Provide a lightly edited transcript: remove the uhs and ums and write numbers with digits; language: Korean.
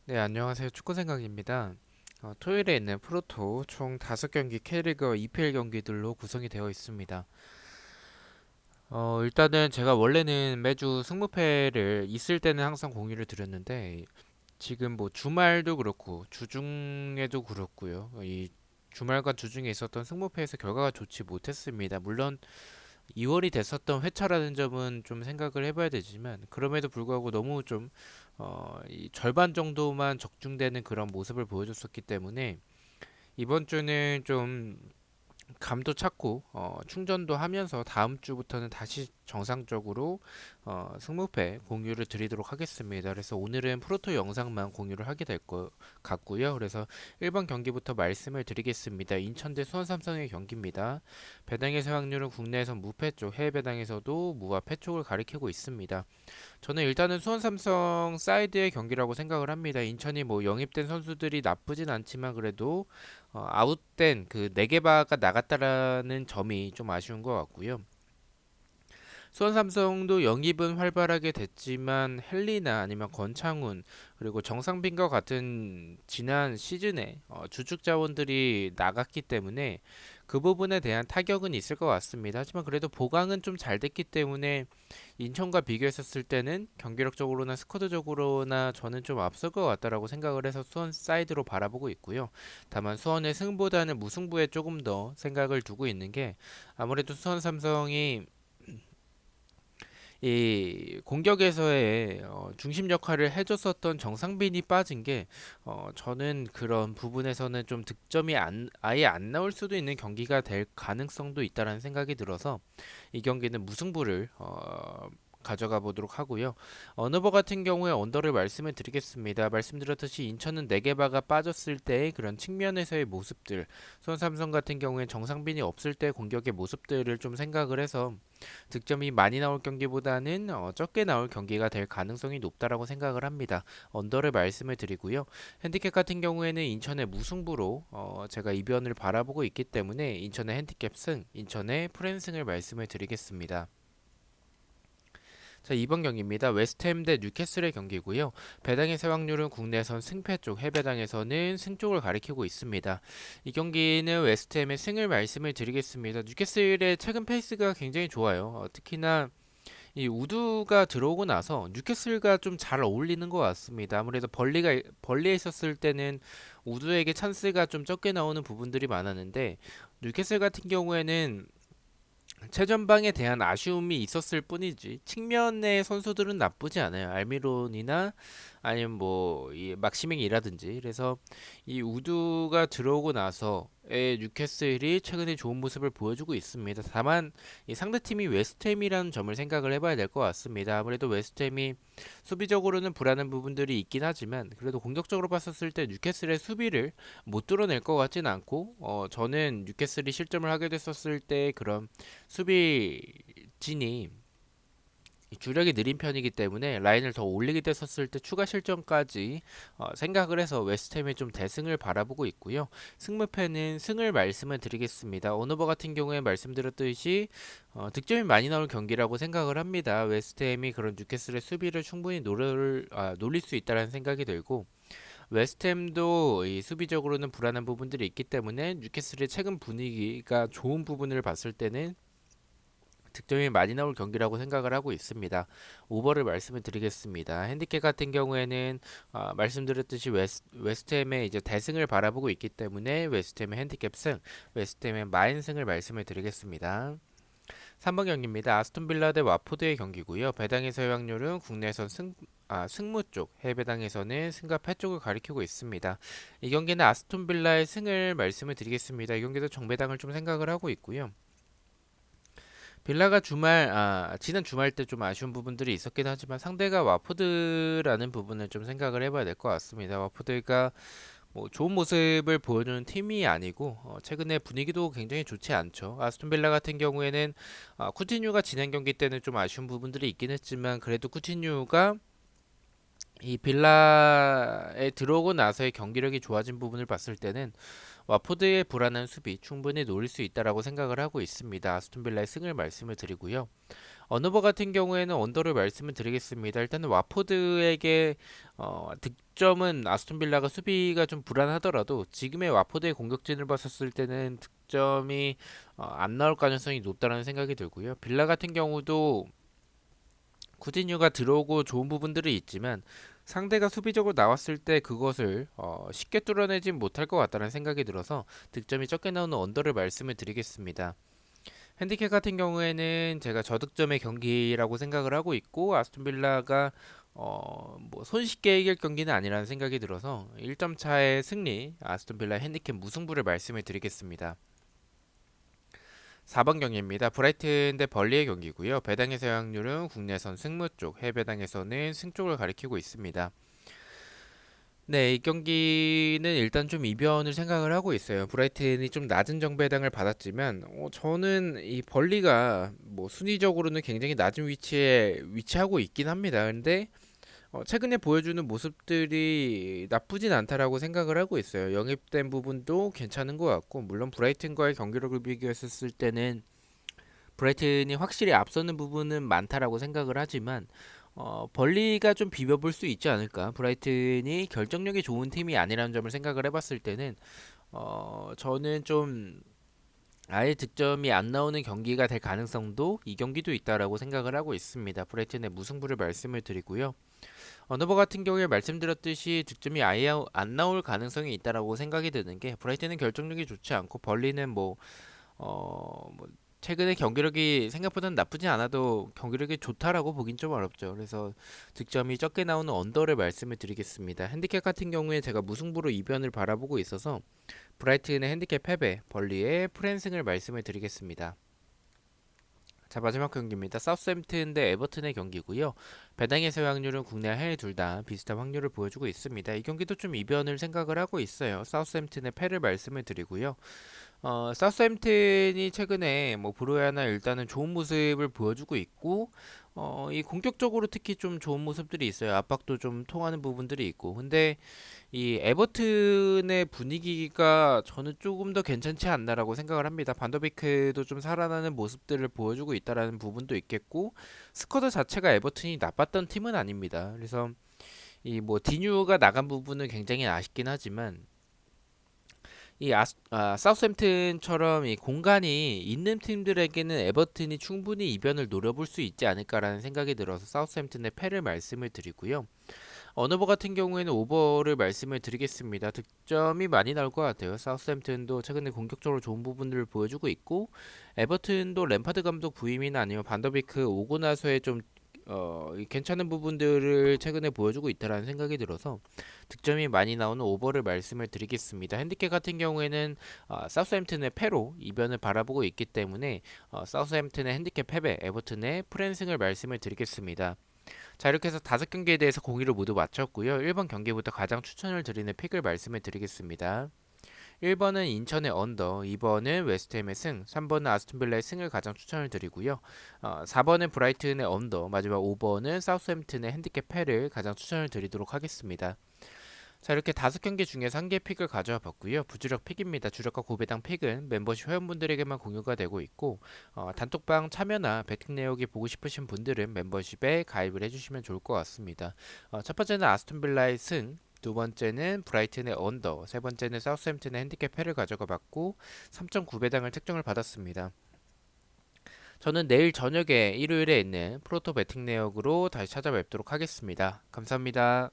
네, 안녕하세요. 축구생각입니다. 토요일에 있는 프로토 총 5경기 K리그 EPL 경기들로 구성이 되어 있습니다. 일단은 제가 원래는 매주 승무패를 있을 때는 항상 공유를 드렸는데 지금 뭐 주말도 그렇고 주중에도 그렇고요. 이 주말과 주중에 있었던 승무패에서 결과가 좋지 못했습니다. 물론 2월이 됐었던 회차라는 점은 좀 생각을 해봐야 되지만 그럼에도 불구하고 너무 좀 이 절반 정도만 적중되는 그런 모습을 보여줬었기 때문에 이번 주는 좀 감도 찾고 충전도 하면서 다음 주부터는 다시 정상적으로 승무패 공유를 드리도록 하겠습니다. 그래서 오늘은 프로토 영상만 공유를 하게 될 것 같고요. 그래서 1번 경기부터 말씀을 드리겠습니다. 인천 대 수원 삼성의 경기입니다. 배당에서 확률은 국내에서 무패 쪽, 해외 배당에서도 무와 패 쪽을 가리키고 있습니다. 저는 일단은 수원 삼성 사이드의 경기라고 생각을 합니다. 인천이 뭐 영입된 선수들이 나쁘진 않지만 그래도 아웃된 그 네개바가 나갔다라는 점이 좀 아쉬운 것 같고요. 수원 삼성도 영입은 활발하게 됐지만 헨리나 아니면 권창훈 그리고 정상빈과 같은 지난 시즌에 주축 자원들이 나갔기 때문에 그 부분에 대한 타격은 있을 것 같습니다. 하지만 그래도 보강은 좀 잘 됐기 때문에 인천과 비교했었을 때는 경기력적으로나 스쿼드적으로나 저는 좀 앞설 것 같다라고 생각을 해서 수원 사이드로 바라보고 있고요. 다만 수원의 승보다는 무승부에 조금 더 생각을 두고 있는 게 아무래도 수원 삼성이 이 공격에서의 중심 역할을 해줬었던 정상빈이 빠진 게 저는 그런 부분에서는 좀 득점이 아예 안 나올 수도 있는 경기가 될 가능성도 있다라는 생각이 들어서 이 경기는 무승부를 가져가 보도록 하고요. 어느버 같은 경우에 언더를 말씀을 드리겠습니다. 말씀드렸듯이 인천은 네개바가 빠졌을 때의 그런 측면에서의 모습들, 수원 삼성 같은 경우에 정상빈이 없을 때 공격의 모습들을 좀 생각을 해서 득점이 많이 나올 경기보다는 적게 나올 경기가 될 가능성이 높다라고 생각을 합니다. 언더를 말씀을 드리고요. 핸디캡 같은 경우에는 인천의 무승부로 제가 이변을 바라보고 있기 때문에 인천의 핸디캡 승, 인천의 프랜승을 말씀을 드리겠습니다. 자, 이번 경기입니다. 웨스트햄 대 뉴캐슬의 경기고요. 배당의 세확률은 국내선 승패 쪽, 해배당에서는 승 쪽을 가리키고 있습니다. 이 경기는 웨스트햄의 승을 말씀을 드리겠습니다. 뉴캐슬의 최근 페이스가 굉장히 좋아요. 특히나 이 우두가 들어오고 나서 뉴캐슬과 좀 잘 어울리는 것 같습니다. 아무래도 벌리에 있었을 때는 우두에게 찬스가 좀 적게 나오는 부분들이 많았는데 뉴캐슬 같은 경우에는 최전방에 대한 아쉬움이 있었을 뿐이지 측면의 선수들은 나쁘지 않아요. 알미론이나 아니면 뭐이 막시밍이라든지 그래서 이 우두가 들어오고 나서의 뉴캐슬이 최근에 좋은 모습을 보여주고 있습니다. 다만 이 상대팀이 웨스트햄이라는 점을 생각을 해봐야 될 것 같습니다. 아무래도 웨스트햄이 수비적으로는 불안한 부분들이 있긴 하지만 그래도 공격적으로 봤었을 때 뉴캐슬의 수비를 못 뚫어낼 것 같진 않고 저는 뉴캐슬이 실점을 하게 됐었을 때 그런 수비진이 주력이 느린 편이기 때문에 라인을 더 올리게 됐었을 때 추가 실점까지 생각을 해서 웨스트햄의 좀 대승을 바라보고 있고요. 승무패는 승을 말씀을 드리겠습니다. 오너버 같은 경우에 말씀드렸듯이 득점이 많이 나올 경기라고 생각을 합니다. 웨스트햄이 그런 뉴캐슬의 수비를 충분히 노릴 수 있다는 생각이 들고 웨스트햄도 이 수비적으로는 불안한 부분들이 있기 때문에 뉴캐슬의 최근 분위기가 좋은 부분을 봤을 때는 득점이 많이 나올 경기라고 생각을 하고 있습니다. 오버를 말씀을 드리겠습니다. 핸디캡 같은 경우에는 말씀드렸듯이 웨스트햄의 이제 대승을 바라보고 있기 때문에 웨스트햄의 핸디캡 승, 웨스트햄의 마인승을 말씀을 드리겠습니다. 3번 경기입니다. 아스톤 빌라 대 와포드의 경기고요. 배당에서의 확률은 국내선 승무 쪽, 해외배당에서는 승과 패 쪽을 가리키고 있습니다. 이 경기는 아스톤 빌라의 승을 말씀을 드리겠습니다. 이 경기도 정배당을 좀 생각을 하고 있고요. 빌라가 지난 주말 때 좀 아쉬운 부분들이 있었긴 하지만 상대가 와포드라는 부분을 좀 생각을 해봐야 될 것 같습니다. 와포드가 뭐 좋은 모습을 보여주는 팀이 아니고 최근에 분위기도 굉장히 좋지 않죠. 아스톤 빌라 같은 경우에는 쿠티뉴가 지난 경기 때는 좀 아쉬운 부분들이 있긴 했지만 그래도 쿠티뉴가 이 빌라에 들어오고 나서의 경기력이 좋아진 부분을 봤을 때는 와포드의 불안한 수비 충분히 노릴 수 있다라고 생각을 하고 있습니다. 아스톤 빌라의 승을 말씀을 드리고요. 언어버 같은 경우에는 언더를 말씀을 드리겠습니다. 일단은 와포드에게 득점은 아스톤 빌라가 수비가 좀 불안하더라도 지금의 와포드의 공격진을 봤었을 때는 득점이 안 나올 가능성이 높다는 생각이 들고요. 빌라 같은 경우도 쿠티뉴가 들어오고 좋은 부분들이 있지만 상대가 수비적으로 나왔을 때 그것을 쉽게 뚫어내진 못할 것 같다는 생각이 들어서 득점이 적게 나오는 언더를 말씀을 드리겠습니다. 핸디캡 같은 경우에는 제가 저득점의 경기라고 생각을 하고 있고 아스톤 빌라가 뭐 손쉽게 이길 경기는 아니라는 생각이 들어서 1점 차의 승리 아스톤 빌라 핸디캡 무승부를 말씀을 드리겠습니다. 4번 경기입니다. 브라이튼 대 벌리의 경기고요. 배당에서 확률은 국내선 승무 쪽, 해배당에서는 승 쪽을 가리키고 있습니다. 네, 이 경기는 일단 좀 이변을 생각을 하고 있어요. 브라이튼이 좀 낮은 정배당을 받았지만, 저는 이 벌리가 뭐 순위적으로는 굉장히 낮은 위치에 위치하고 있긴 합니다. 근데 최근에 보여주는 모습들이 나쁘진 않다라고 생각을 하고 있어요. 영입된 부분도 괜찮은 것 같고, 물론 브라이튼과의 경기력을 비교했을 때는 브라이튼이 확실히 앞서는 부분은 많다라고 생각을 하지만 벌리가 좀 비벼볼 수 있지 않을까. 브라이튼이 결정력이 좋은 팀이 아니라는 점을 생각을 해봤을 때는 저는 좀 아예 득점이 안 나오는 경기가 될 가능성도 이 경기도 있다라고 생각을 하고 있습니다. 브라이튼의 무승부를 말씀을 드리고요. 언어버 같은 경우에 말씀드렸듯이 득점이 아예 안 나올 가능성이 있다라고 생각이 드는 게 브라이튼은 결정력이 좋지 않고 벌리는 뭐 최근에 경기력이 생각보다는 나쁘지 않아도 경기력이 좋다라고 보긴 좀 어렵죠. 그래서 득점이 적게 나오는 언더를 말씀을 드리겠습니다. 핸디캡 같은 경우에 제가 무승부로 이변을 바라보고 있어서 브라이튼의 핸디캡 패배, 벌리의 프랜승을 말씀을 드리겠습니다. 자, 마지막 경기입니다. 사우스햄튼 대 에버튼의 경기고요. 배당에서 확률은 국내와 해외 둘 다 비슷한 확률을 보여주고 있습니다. 이 경기도 좀 이변을 생각을 하고 있어요. 사우스햄튼의 패를 말씀을 드리고요. 사우스햄튼이 최근에 뭐 브로야나 일단은 좋은 모습을 보여주고 있고 이 공격적으로 특히 좀 좋은 모습들이 있어요. 압박도 좀 통하는 부분들이 있고. 근데 이 에버튼의 분위기가 저는 조금 더 괜찮지 않나라고 생각을 합니다. 반더비크도 좀 살아나는 모습들을 보여주고 있다라는 부분도 있겠고 스쿼드 자체가 에버튼이 나빴던 팀은 아닙니다. 그래서 이 뭐 디뉴가 나간 부분은 굉장히 아쉽긴 하지만 사우스햄튼처럼 이 공간이 있는 팀들에게는 에버튼이 충분히 이변을 노려볼 수 있지 않을까라는 생각이 들어서 사우스햄튼의 패를 말씀을 드리고요. 언어버 같은 경우에는 오버를 말씀을 드리겠습니다. 득점이 많이 나올 것 같아요. 사우스햄튼도 최근에 공격적으로 좋은 부분들을 보여주고 있고 에버튼도 램파드 감독 부임이나 아니면 반더비크 오고 나서의 좀 괜찮은 부분들을 최근에 보여주고 있다라는 생각이 들어서 득점이 많이 나오는 오버를 말씀을 드리겠습니다. 핸디캡 같은 경우에는 사우스햄튼의 패로 이변을 바라보고 있기 때문에 사우스햄튼의 핸디캡 패배, 에버튼의 프랜승을 말씀을 드리겠습니다. 자, 이렇게 해서 5경기에 대해서 공의를 모두 마쳤고요. 1번 경기부터 가장 추천을 드리는 픽을 말씀을 드리겠습니다. 1번은 인천의 언더, 2번은 웨스트햄의 승, 3번은 아스톤빌라의 승을 가장 추천을 드리고요. 4번은 브라이튼의 언더, 마지막 5번은 사우스햄튼의 핸디캡 패를 가장 추천을 드리도록 하겠습니다. 자, 이렇게 5경기 중에서 한 개 픽을 가져와 봤고요. 부주력 픽입니다. 주력과 고배당 픽은 멤버십 회원분들에게만 공유가 되고 있고 단톡방 참여나 베팅 내역이 보고 싶으신 분들은 멤버십에 가입을 해주시면 좋을 것 같습니다. 첫 번째는 아스톤 빌라의 승, 두 번째는 브라이튼의 언더, 세 번째는 사우스햄튼의 핸디캡 패를 가져가 봤고 3.9배당을 책정을 받았습니다. 저는 내일 저녁에 일요일에 있는 프로토 베팅 내역으로 다시 찾아뵙도록 하겠습니다. 감사합니다.